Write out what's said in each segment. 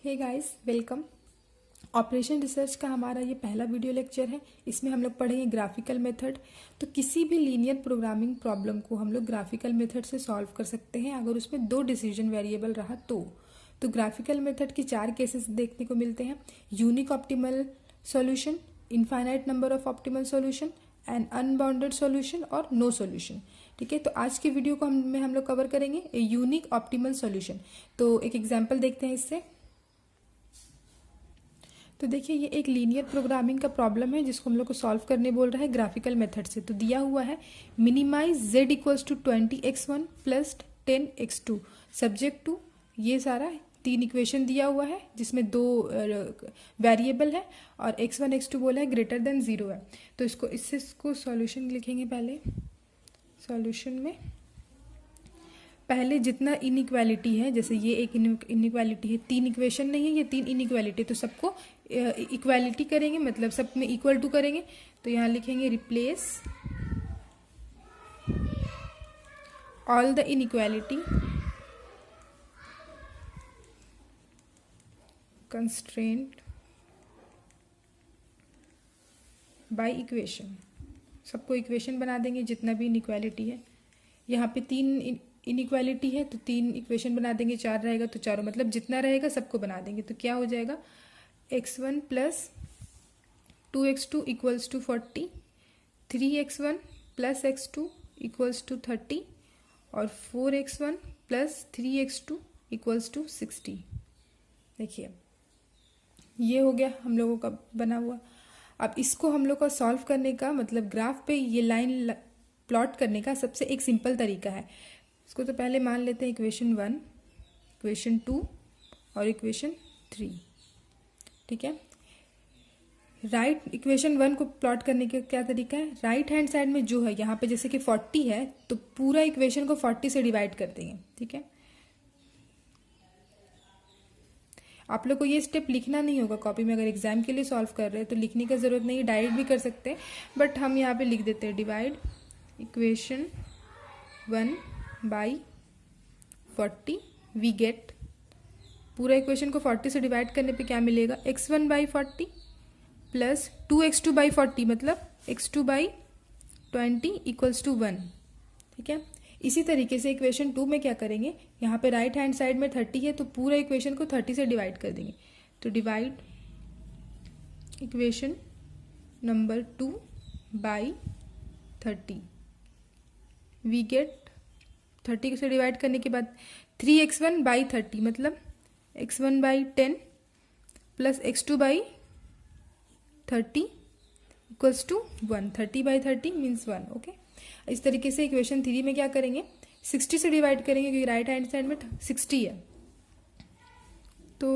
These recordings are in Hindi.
हे गाइस, वेलकम। ऑपरेशन रिसर्च का हमारा ये पहला वीडियो लेक्चर है। इसमें हम लोग पढ़ेंगे ग्राफिकल मेथड। तो किसी भी लीनियर प्रोग्रामिंग प्रॉब्लम को हम लोग ग्राफिकल मेथड से सॉल्व कर सकते हैं अगर उसमें दो डिसीजन वेरिएबल रहा तो ग्राफिकल मेथड के 4 केसेस देखने को मिलते हैं: unique optimal solution, infinite number of optimal solution and unbounded solution और नो सॉल्यूशन। ठीक है, तो आज की वीडियो को हम लोग कवर करेंगे ए यूनिक ऑप्टिमल सॉल्यूशन। तो एक एग्जांपल देखते हैं इससे। तो देखिए, ये एक लीनियर प्रोग्रामिंग का प्रॉब्लम है जिसको हम लोग को सॉल्व करने बोल रहा है ग्राफिकल मेथड से। तो दिया हुआ है minimise z equals to 20x1 plus 10x2 subject to ये सारा 3 इक्वेशन दिया हुआ है जिसमें 2 वेरिएबल है और x1 x2 बोला है ग्रेटर देन 0 है। तो इसको सॉल्यूशन लिखेंगे। पहले सॉल्यूशन में पहले जितना इनइक्वालिटी है, जैसे ये एक इनइक्वालिटी है, 3 इक्वेशन नहीं है, ये 3 इनइक्वालिटी, तो सबको इक्वालिटी करेंगे, मतलब सब में इक्वल टू करेंगे। तो यहाँ लिखेंगे replace all the inequality constraint by equation. सबको इक्वेशन बना देंगे जितना भी इनइक्वालिटी है। यहाँ पे 3 इनइक्वालिटी है तो 3 इक्वेशन बना देंगे, 4 रहेगा तो चारों, मतलब जितना रहेगा सबको बना देंगे। तो क्या हो जाएगा, x1 plus 2x2 equals to 40, 3x1 plus x2 equals to 30 और 4x1 plus 3x2 equals to 60। देखिए, ये हो गया हम लोगों का बना हुआ। अब इसको हम लोग का सॉल्व करने का, मतलब ग्राफ पे ये लाइन प्लॉट करने का सबसे एक सिंपल तरीका है। इसको तो पहले मान लेते हैं इक्वेशन 1, इक्वेशन 2 और इक्वेशन 3। ठीक है, राइट इक्वेशन 1 को प्लॉट करने का क्या तरीका है, राइट हैंड साइड में जो है यहाँ पे जैसे कि 40 है तो पूरा इक्वेशन को 40 से डिवाइड कर देंगे। ठीक है, आप लोग को ये स्टेप लिखना नहीं होगा कॉपी में। अगर एग्जाम के लिए सॉल्व कर रहे हैं तो लिखने का जरूरत नहीं है, डायरेक्ट भी कर सकते हैं, बट हम यहाँ पे लिख देते हैं divide equation 1 by 40। We get, पूरा इक्वेशन को 40 से डिवाइड करने पे क्या मिलेगा, x1 by 40 plus 2x2 by 40 मतलब x2 बाई 20 इक्वल्स टू 1। ठीक है, इसी तरीके से इक्वेशन 2 में क्या करेंगे, यहाँ पे राइट हैंड साइड में 30 है तो पूरा इक्वेशन को 30 से डिवाइड कर देंगे। तो divide equation number 2 by 30। We get 30 से डिवाइड करने के बाद 3x1 बाई 30 मतलब x1 by 10 plus x2 by 30 equals to 1। 30 by 30 means 1। Okay, इस तरीके से इक्वेशन 3 में क्या करेंगे, 60 से डिवाइड करेंगे क्योंकि राइट हैंड साइड में 60 है। तो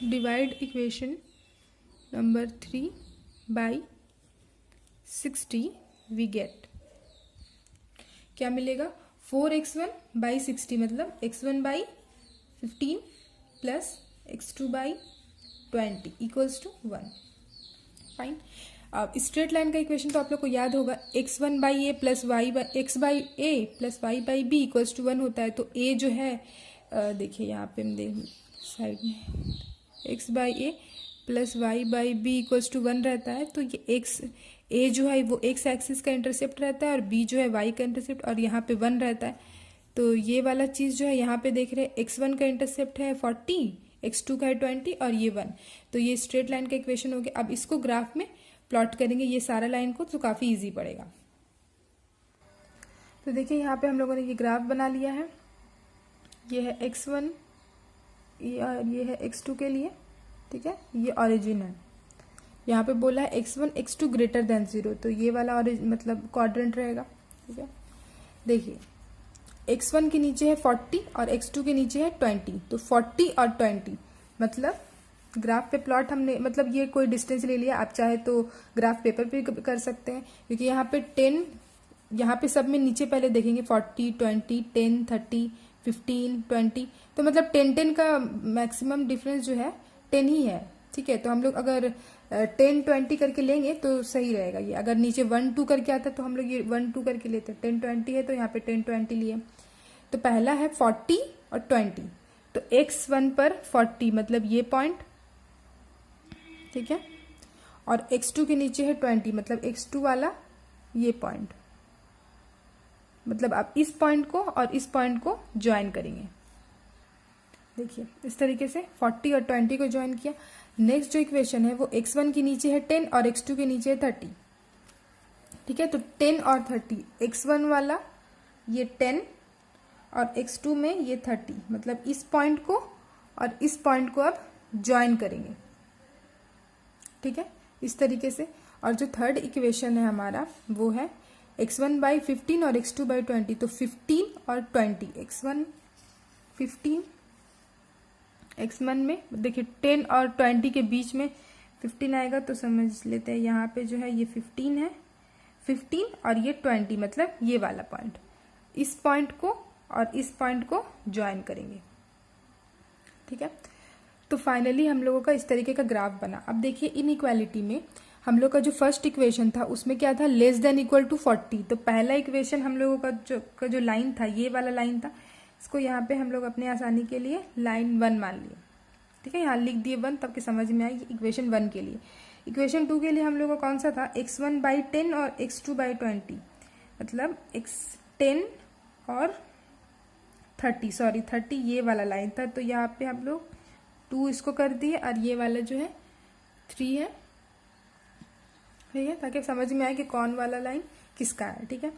divide equation number 3 by 60। We get क्या मिलेगा, 4x1 बाई 60 मतलब x1 by 15 plus x2 by 20 equals to 1। Fine. अब स्ट्रेट लाइन का इक्वेशन तो आप लोग को याद होगा, x1 by A plus Y by X by A plus Y by B equals to 1 होता है। तो a जो है, देखिए यहाँ पे हम देख साइड में x by A plus Y by B equals to 1 रहता है। तो ये a जो है वो x एक्सिस का इंटरसेप्ट रहता है और b जो है y का इंटरसेप्ट, और यहाँ पे 1 रहता है। तो ये वाला चीज़ जो है यहाँ पे देख रहे हैं, x1 का इंटरसेप्ट है 40, x2 का है 20 और ये 1। तो ये स्ट्रेट लाइन का इक्वेशन हो गया। अब इसको ग्राफ में प्लॉट करेंगे ये सारा लाइन को, तो काफ़ी इजी पड़ेगा। तो देखिए, यहाँ पे हम लोगों ने ये ग्राफ बना लिया है। ये है x1 और ये है x2 के लिए। ठीक है, ये ऑरिजिन है। यहाँ पे बोला है x1 x2 ग्रेटर देन 0, तो ये वाला मतलब क्वाड्रेंट रहेगा। ठीक है, देखिए x1 के नीचे है 40 और x2 के नीचे है 20, तो 40 और 20 मतलब ग्राफ पे प्लॉट हमने, मतलब ये कोई डिस्टेंस ले लिया, आप चाहे तो ग्राफ पेपर पे कर सकते हैं क्योंकि यहाँ पे 10, यहाँ पे सब में नीचे पहले देखेंगे 40, 20, 10, 30, 15, 20, तो मतलब 10 का मैक्सिमम डिफरेंस जो है 10 ही है। ठीक है, तो हम लोग अगर 10, 20 करके लेंगे तो सही रहेगा। ये अगर नीचे 1, 2 करके आता तो हम लोग ये 1, 2 करके लेते हैं। 10, 20 है तो यहाँ पे 10, 20 लिए। तो पहला है 40 और 20, तो x1 पर 40 मतलब ये पॉइंट, ठीक है, और x2 के नीचे है 20 मतलब x2 वाला ये पॉइंट। मतलब आप इस पॉइंट को और इस पॉइंट को ज्वाइन करेंगे। देखिए इस तरीके से 40 और 20 को ज्वाइन किया। नेक्स्ट जो इक्वेशन है वो x1 के नीचे है 10 और x2 के नीचे है 30, ठीक है। तो 10 और 30, x1 वाला ये 10 और x2 में ये 30, मतलब इस पॉइंट को और इस पॉइंट को अब ज्वाइन करेंगे, ठीक है, इस तरीके से। और जो थर्ड इक्वेशन है हमारा वो है x1 बाई 15 और x2 बाई 20। तो 15 और 20, x1 15, x1 में देखिए 10 और 20 के बीच में 15 आएगा, तो समझ लेते हैं यहाँ पे जो है ये 15 है, 15 और ये 20 मतलब ये वाला पॉइंट। इस पॉइंट को और इस पॉइंट को ज्वाइन करेंगे, ठीक है। तो फाइनली हम लोगों का इस तरीके का ग्राफ बना। अब देखिए इनइक्वालिटी में हम लोग का जो फर्स्ट इक्वेशन था उसमें क्या था, लेस देन इक्वल टू 40। तो पहला इक्वेशन हम लोगों का जो लाइन था ये वाला लाइन था, इसको यहाँ पे हम लोग अपने आसानी के लिए लाइन 1 मान लिए, ठीक है। यहाँ लिख दिए 1 तब कि समझ में आई इक्वेशन 1 के लिए। इक्वेशन 2 के लिए हम लोग का कौन सा था, x1 बाई 10 और x2 बाई 20, मतलब x10 और 30 ये वाला लाइन था। तो यहाँ पे हम लोग 2 इसको कर दिए और ये वाला जो है 3 है, ठीक है, ताकि समझ में आए कि कौन वाला लाइन किसका है, ठीक है।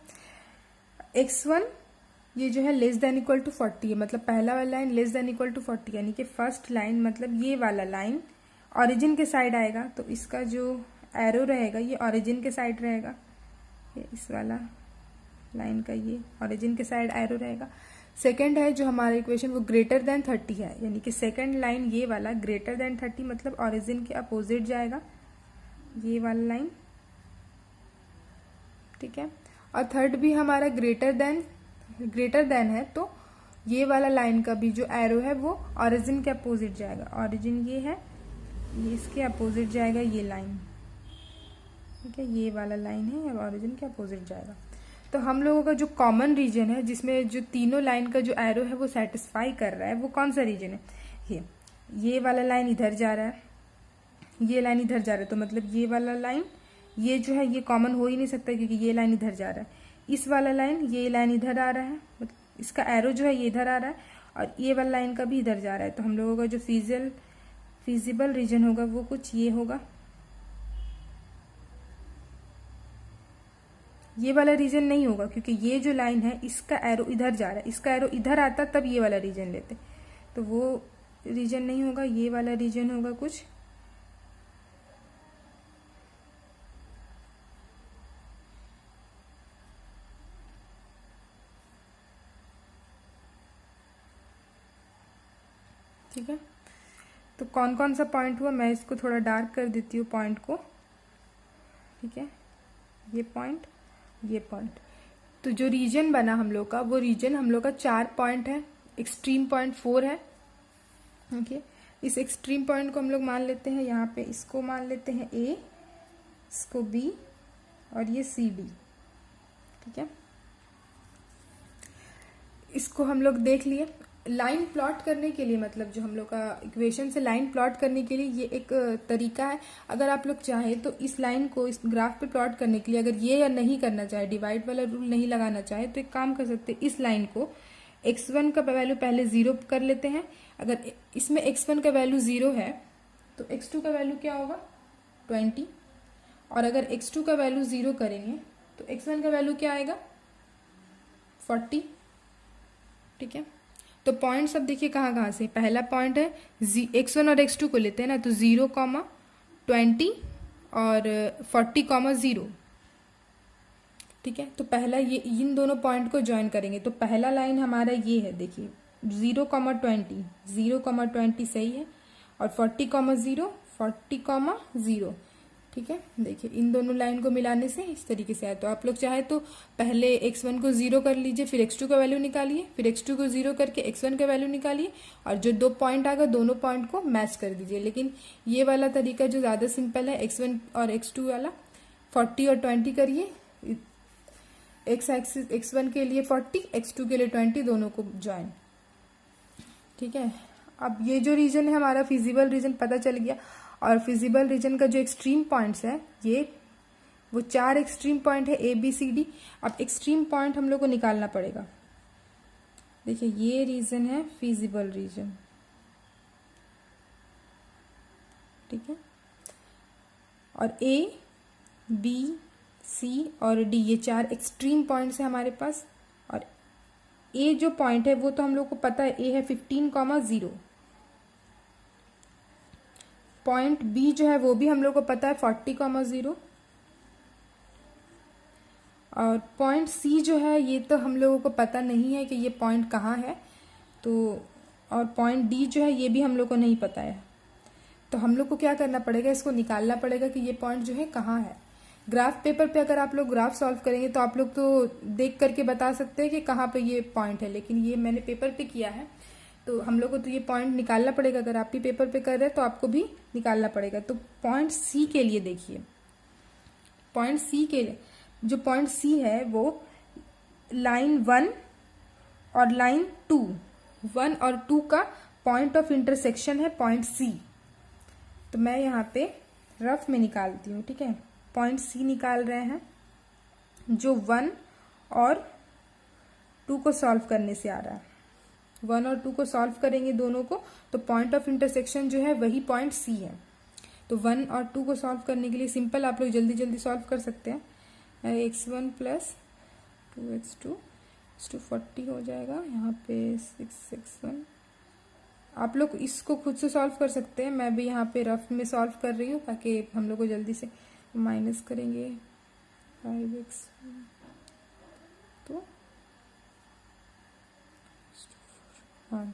x1 ये जो है लेस देन इक्वल टू 40 है, मतलब पहला वाला line less than equal to 40, यानी कि फर्स्ट लाइन मतलब ये वाला लाइन ओरिजिन के साइड आएगा। तो इसका जो एरो रहेगा ये ओरिजिन के साइड रहेगा, ये इस वाला लाइन का ये ओरिजिन के साइड एरो रहेगा। सेकंड है जो हमारा इक्वेशन वो ग्रेटर देन 30 है, यानी कि सेकंड लाइन ये वाला ग्रेटर देन 30 मतलब ओरिजिन के अपोजिट जाएगा ये वाला लाइन, ठीक है। और थर्ड भी हमारा ग्रेटर देन है, तो ये वाला लाइन का भी जो एरो है वो ओरिजिन के अपोजिट जाएगा। ओरिजिन ये है, ये इसके अपोजिट जाएगा ये लाइन, ठीक है, ये वाला लाइन है और ओरिजिन के अपोजिट जाएगा। तो हम लोगों का जो कॉमन रीजन है जिसमें जो तीनों लाइन का जो एरो है वो सेटिस्फाई कर रहा है, वो कौन सा रीजन है, ये वाला लाइन इधर जा रहा है, ये लाइन इधर जा रहा है, तो मतलब ये वाला लाइन ये जो है ये कॉमन हो ही नहीं सकता क्योंकि ये लाइन इधर जा रहा है। इस वाला लाइन ये लाइन इधर आ रहा है, मतलब इसका एरो जो है ये इधर आ रहा है और ये वाला लाइन का भी इधर जा रहा है। तो हम लोगों का जो फिजिबल रीजन होगा वो कुछ ये होगा, ये वाला रीजन नहीं होगा क्योंकि ये जो लाइन है इसका एरो इधर जा रहा है, इसका एरो इधर आता तब ये वाला रीजन लेते, तो वो रीजन नहीं होगा, ये वाला रीजन होगा कुछ ठीक है। तो कौन कौन सा पॉइंट हुआ, मैं इसको थोड़ा डार्क कर देती हूँ पॉइंट को, ठीक है, ये पॉइंट ये पॉइंट। तो जो रीजन बना हम लोग का वो रीजन हम लोग का 4 पॉइंट है, एक्सट्रीम पॉइंट 4 है, ओके। इस एक्सट्रीम पॉइंट को हम लोग मान लेते हैं यहाँ पे, इसको मान लेते हैं A, इसको B और ये CD, ठीक है। इसको हम लोग देख लिए। लाइन प्लॉट करने के लिए, मतलब जो हम लोग का इक्वेशन से लाइन प्लॉट करने के लिए ये एक तरीका है। अगर आप लोग चाहें तो इस लाइन को इस ग्राफ पे प्लॉट करने के लिए अगर ये या नहीं करना चाहे, डिवाइड वाला रूल नहीं लगाना चाहे, तो एक काम कर सकते हैं, इस लाइन को x1 का वैल्यू पहले 0 कर लेते हैं। अगर इसमें x1 का वैल्यू 0 है तो x2 का वैल्यू क्या होगा 20, और अगर x2 का वैल्यू 0 करेंगे तो x1 का वैल्यू क्या आएगा 40, ठीक है। तो पॉइंट्स अब देखिए कहाँ से, पहला पॉइंट है x1 और x2 को लेते हैं ना, तो 0,20 और 40,0, ठीक है। तो पहला ये इन दोनों पॉइंट को ज्वाइन करेंगे। तो पहला लाइन हमारा ये है, देखिए 0,20 सही है, और 40,0 40,0, ठीक है। देखिए इन दोनों लाइन को मिलाने से इस तरीके से आया। तो आप लोग चाहे तो पहले x1 को 0 कर लीजिए, फिर x2 का वैल्यू निकालिए, फिर x2 को 0 करके x1 का वैल्यू निकालिए, और जो 2 पॉइंट आएगा दोनों पॉइंट को मैच कर दीजिए। लेकिन ये वाला तरीका जो ज़्यादा सिंपल है, x1 और x2 वाला 40 और 20 करिए, x1 के लिए 40 x2 के लिए 20, दोनों को ज्वाइन, ठीक है। अब ये जो रीजन है हमारा फिजिबल रीजन पता चल गया, और फिजिबल रीजन का जो एक्सट्रीम पॉइंट्स है ये वो 4 एक्सट्रीम पॉइंट है ABCD। अब एक्सट्रीम पॉइंट हम लोग को निकालना पड़ेगा। देखिए ये रीजन है फिजिबल रीजन, ठीक है, और A, B, C और D ये 4 एक्सट्रीम पॉइंट्स है हमारे पास। और A जो पॉइंट है वो तो हम लोग को पता है, A है 15,0। पॉइंट B जो है वो भी हम लोग को पता है 40,0। और पॉइंट C जो है ये तो हम लोगों को पता नहीं है कि ये पॉइंट कहाँ है, तो और पॉइंट D जो है ये भी हम लोग को नहीं पता है। तो हम लोग को क्या करना पड़ेगा, इसको निकालना पड़ेगा कि ये पॉइंट जो है कहाँ है। ग्राफ पेपर पे अगर आप लोग ग्राफ सॉल्व करेंगे तो आप लोग तो देख करके बता सकते हैं कि कहाँ पे ये पॉइंट है, लेकिन ये मैंने पेपर पे किया है तो हम लोग को तो ये पॉइंट निकालना पड़ेगा। अगर आप भी पेपर पे कर रहे हैं तो आपको भी निकालना पड़ेगा। तो पॉइंट C के लिए देखिए, पॉइंट C के लिए जो पॉइंट C है वो लाइन 1 और लाइन 2, 1 और 2 का पॉइंट ऑफ इंटरसेक्शन है पॉइंट C। तो मैं यहाँ पे रफ में निकालती हूँ, ठीक है। पॉइंट C निकाल रहे हैं जो 1 और 2 को सॉल्व करने से आ रहा है। 1 और 2 को सॉल्व करेंगे दोनों को, तो पॉइंट ऑफ इंटरसेक्शन जो है वही पॉइंट C है। तो 1 और 2 को सॉल्व करने के लिए सिंपल आप लोग जल्दी जल्दी सॉल्व कर सकते हैं। x1 प्लस 2x2 40 हो जाएगा। यहाँ पे 6x1 आप लोग इसको खुद से सॉल्व कर सकते हैं, मैं भी यहाँ पे रफ में सॉल्व कर रही हूँ ताकि हम लोग को जल्दी से माइनस करेंगे 5x तो हाँ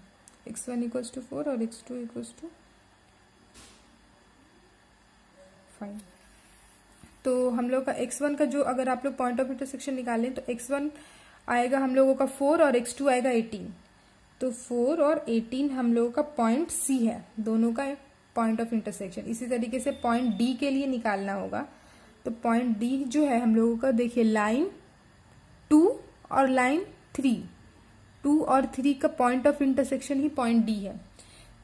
x1 इक्वल्स टू 4 और x2 इक्वल्स टू 5। तो हम लोग का x1 का जो अगर आप लोग पॉइंट ऑफ इंटरसेक्शन निकालें तो x1 आएगा हम लोगों का 4 और x2 आएगा 18। तो 4 और 18 हम लोगों का पॉइंट C है, दोनों का पॉइंट ऑफ इंटरसेक्शन। इसी तरीके से पॉइंट D के लिए निकालना होगा। तो पॉइंट D जो है हम लोगों का देखिए लाइन 2 और लाइन 3, 2 और 3 का point of intersection he point D है।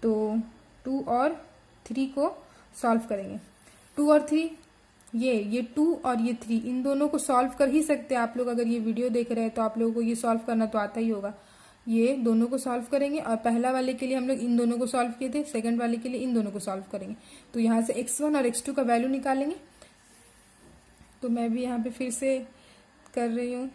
तो 2 और 3 को सॉल्व करेंगे। 2 और 3 ये 2 और ये 3 इन दोनों को सॉल्व कर ही सकते हैं आप लोग। अगर ये वीडियो देख रहे हैं तो आप लोगों को ये सॉल्व करना तो आता ही होगा। ये दोनों को सॉल्व करेंगे और पहला वाले के लिए हम लोग इन दोनों को सॉल्व किए थे, सेकंड वाले के लिए इन दोनों को सॉल्व करेंगे। तो यहाँ से x1 और x2 का वैल्यू निकालेंगे। तो मैं भी यहाँ पे फिर से कर रही हूँ।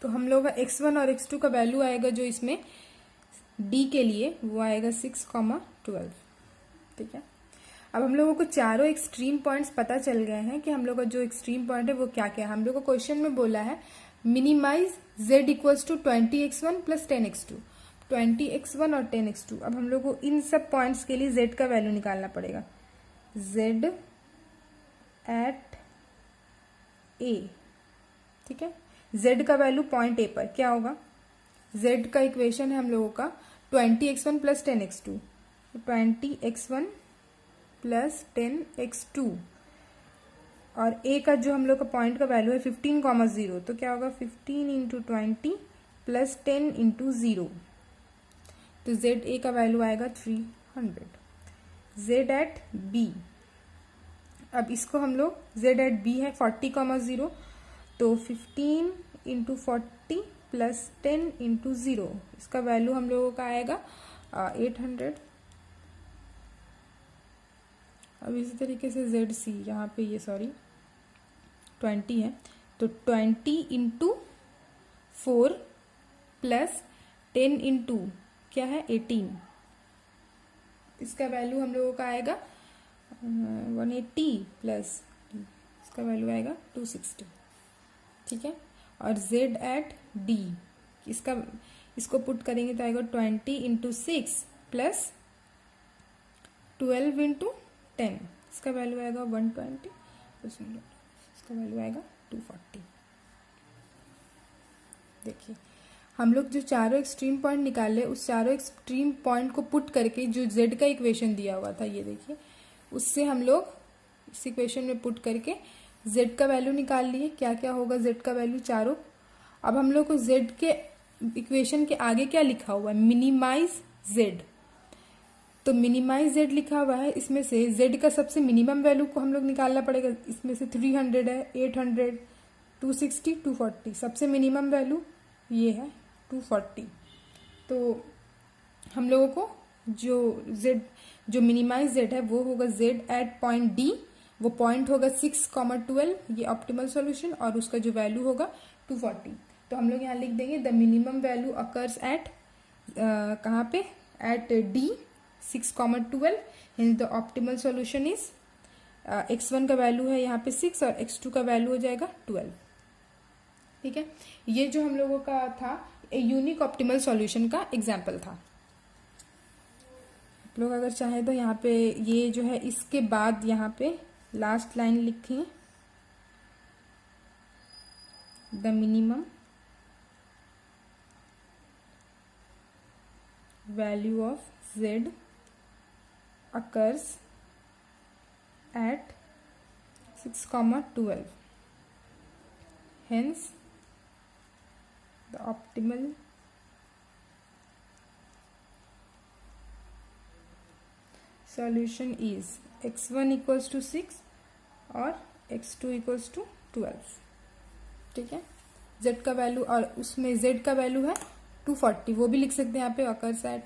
तो हम लोग का x1 और x2 का वैल्यू आएगा जो इसमें D के लिए वो आएगा 6,12। ठीक है। अब हम लोगों को चारों एक्सट्रीम पॉइंट्स पता चल गए हैं कि हम लोग का जो एक्सट्रीम पॉइंट है वो क्या क्या है। हम लोग को क्वेश्चन में बोला है minimise z equals to 20x1 plus 10x2, 20x1 और 10x2। अब हम लोग को इन सब पॉइंट्स के लिए z का वैल्यू निकालना पड़ेगा। z एट a, ठीक है। z का वैल्यू पॉइंट a पर क्या होगा, z का इक्वेशन है हम लोगों का 20x1 plus 10x2, 20x1 plus 10x2 और a का जो हम लोग का पॉइंट का वैल्यू है 15,0, तो क्या होगा 15 इंटू 20 प्लस 10 इंटू 0। तो z a का वैल्यू आएगा 300। z एट b, अब इसको हम लोग z एट b है 40,0, तो 15 इंटू 40 प्लस 10 इंटू 0, इसका वैल्यू हम लोगों का आएगा 800। अब इसी तरीके से जेड सी, यहाँ पे ये 20 है, तो 20 इंटू 4 प्लस 10 इंटू क्या है 18, इसका वैल्यू हम लोगों का आएगा 180 प्लस इसका वैल्यू आएगा 260। ठीक है। और z एट d, इसको पुट करेंगे तो आएगा 20 इंटू 6 प्लस 12 इंटू 10, इसका वैल्यू आएगा 120, इसका वैल्यू आएगा 240। देखिए हम लोग जो चारों एक्सट्रीम पॉइंट निकाले, उस चारों एक्सट्रीम पॉइंट को पुट करके जो z का इक्वेशन दिया हुआ था, ये देखिए, उससे हम लोग इस इक्वेशन में पुट करके z का वैल्यू निकाल लिए। क्या क्या होगा z का वैल्यू चारों। अब हम लोग को z के इक्वेशन के आगे क्या लिखा हुआ है, मिनिमाइज z। तो मिनिमाइज z लिखा हुआ है, इसमें से z का सबसे मिनिमम वैल्यू को हम लोग निकालना पड़ेगा। इसमें से 300 है, 800, 260, 240, सबसे मिनिमम वैल्यू ये है 240। तो हम लोगों को जो मिनिमाइज z है वो होगा z एट पॉइंट D, वो पॉइंट होगा 6,12, ये ऑप्टिमल सॉल्यूशन, और उसका जो वैल्यू होगा 240। तो हम लोग यहाँ लिख देंगे the minimum value occurs at कहाँ पे, at D 6,12, hence the optimal solution is x1 का वैल्यू है यहाँ पे 6 और x2 का वैल्यू हो जाएगा 12। ठीक है, ये जो हम लोगों का था यूनिक ऑप्टिमल सॉल्यूशन का एग्जाम्पल था। आप लोग अगर चाहे तो यहाँ पे ये जो है इसके बाद यहाँ पे लास्ट लाइन लिखें, the minimum value of z occurs at 6,12, hence the optimal solution is x1 equals to 6 और x2 equals to 12। ठीक है, z का वैल्यू, और उसमें z का वैल्यू है 240, वो भी लिख सकते हैं यहाँ पे, occurs at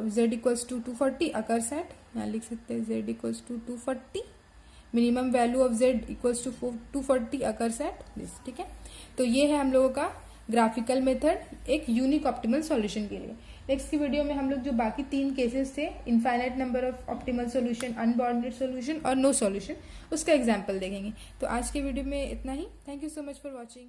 z equals to 240, occurs at, यहाँ लिख सकते हैं z equals to 240, minimum value of z equals to 240, occurs at this। ठीक है, तो ये है हम लोगों का ग्राफिकल मेथड एक यूनिक ऑप्टिमल सॉल्यूशन के लिए। नेक्स्ट की वीडियो में हम लोग जो बाकी 3 केसेस थे, infinite number of optimal solution, unbounded solution और नो सॉल्यूशन, उसका एग्जाम्पल देखेंगे। तो आज के वीडियो में इतना ही। Thank you so much for watching.